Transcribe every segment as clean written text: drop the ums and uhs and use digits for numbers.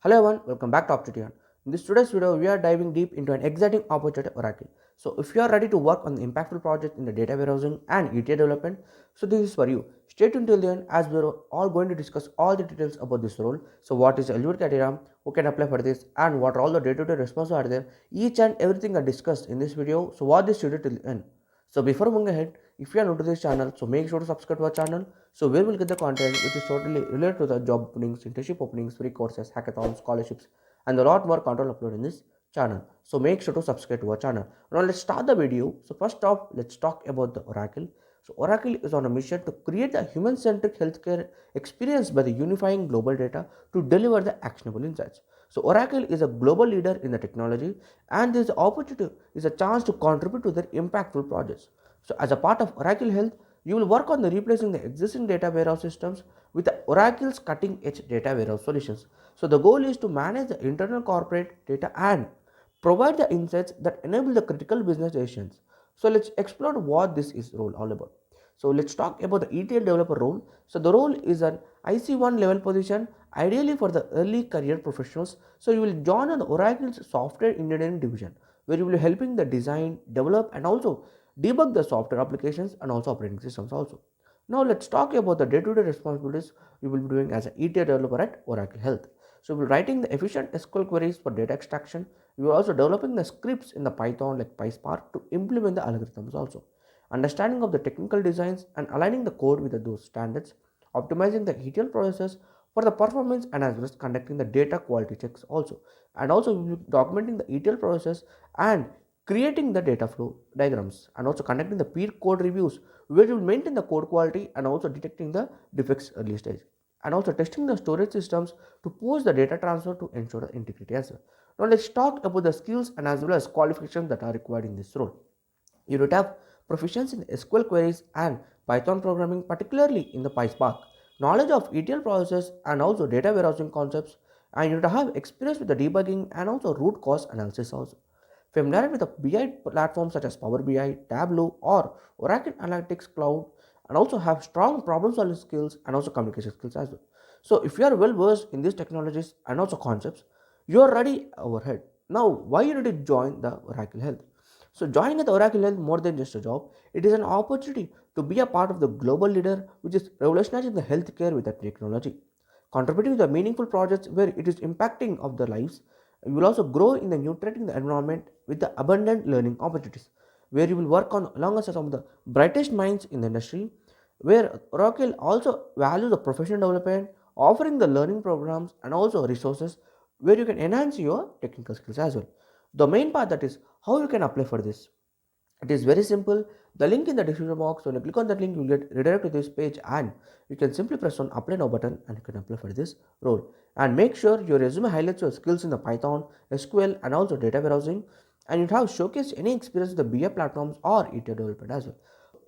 Hello everyone, welcome back to Optitude. In this today's video, we are diving deep into an exciting opportunity at Oracle. So if you are ready to work on the impactful project in the data warehousing and ETL development, so this is for you. Stay tuned till the end as we are all going to discuss all the details about this role. So what is eligibility criteria, who can apply for this, and what are all the day-to-day responsibilities are there. Each and everything are discussed in this video. So watch this video till the end. So before moving ahead, if you are new to this channel, so make sure to subscribe to our channel. So where we'll get the content which is totally related to the job openings, internship openings, free courses, hackathons, scholarships, and a lot more content uploaded in this channel. So make sure to subscribe to our channel. Now let's start the video. So first off, let's talk about the Oracle. So Oracle is on a mission to create a human-centric healthcare experience by the unifying global data to deliver the actionable insights. So Oracle is a global leader in the technology, and this opportunity is a chance to contribute to their impactful projects. So as a part of Oracle Health, you will work on the replacing the existing data warehouse systems with the Oracle's cutting-edge data warehouse solutions. So the goal is to manage the internal corporate data and provide the insights that enable the critical business decisions. So let's explore what this is role all about. So let's talk about the ETL developer role. So the role is an IC1 level position, ideally for the early career professionals. So you will join on the Oracle's software engineering division, where you will be helping the design, develop, and also debug the software applications and also operating systems also. Now let's talk about the day-to-day responsibilities you will be doing as an ETL developer at Oracle Health. So you'll be writing the efficient SQL queries for data extraction. You are also developing the scripts in the Python like PySpark to implement the algorithms also. Understanding of the technical designs and aligning the code with those standards, optimizing the ETL processes for the performance and as well as conducting the data quality checks also. And also documenting the ETL process and creating the data flow diagrams and also conducting the peer code reviews where you will maintain the code quality and also detecting the defects early stage and also testing the storage systems to post the data transfer to ensure the integrity as well. Now let's talk about the skills and as well as qualifications that are required in this role. You would have proficiency in SQL queries and Python programming, particularly in the PySpark, knowledge of ETL processes and also data warehousing concepts, and you would have experience with the debugging and also root cause analysis also. Familiar with the BI platforms such as Power BI, Tableau, or Oracle Analytics Cloud, and also have strong problem solving skills and also communication skills as well. So, if you are well versed in these technologies and also concepts, you are ready overhead. Now, why you need to join the Oracle Health? So, joining at the Oracle Health more than just a job, it is an opportunity to be a part of the global leader which is revolutionizing the healthcare with the technology, contributing to the meaningful projects where it is impacting of the lives. You will also grow in the nutriting the environment with the abundant learning opportunities, where you will work on alongside some of the brightest minds in the industry, where Oracle also values the professional development, offering the learning programs and also resources where you can enhance your technical skills as well. The main part that is how you can apply for this. It is very simple. The link in the description box, when you click on that link, you will get redirected to this page and you can simply press on apply now button and you can apply for this role. And make sure your resume highlights your skills in the Python, SQL and also data warehousing, and you have showcased any experience with the BI platforms or ETL development as well.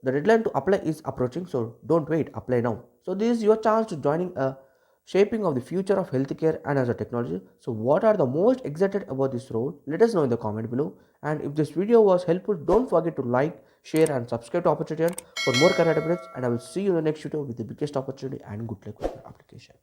The deadline to apply is approaching, so don't wait, apply now. So this is your chance to joining a shaping of the future of healthcare and as a technology. So what are the most excited about this role? Let us know in the comment below. And if this video was helpful, don't forget to like, share and subscribe to Opportunity for more career updates. And I will see you in the next video with the biggest opportunity and good luck with your application.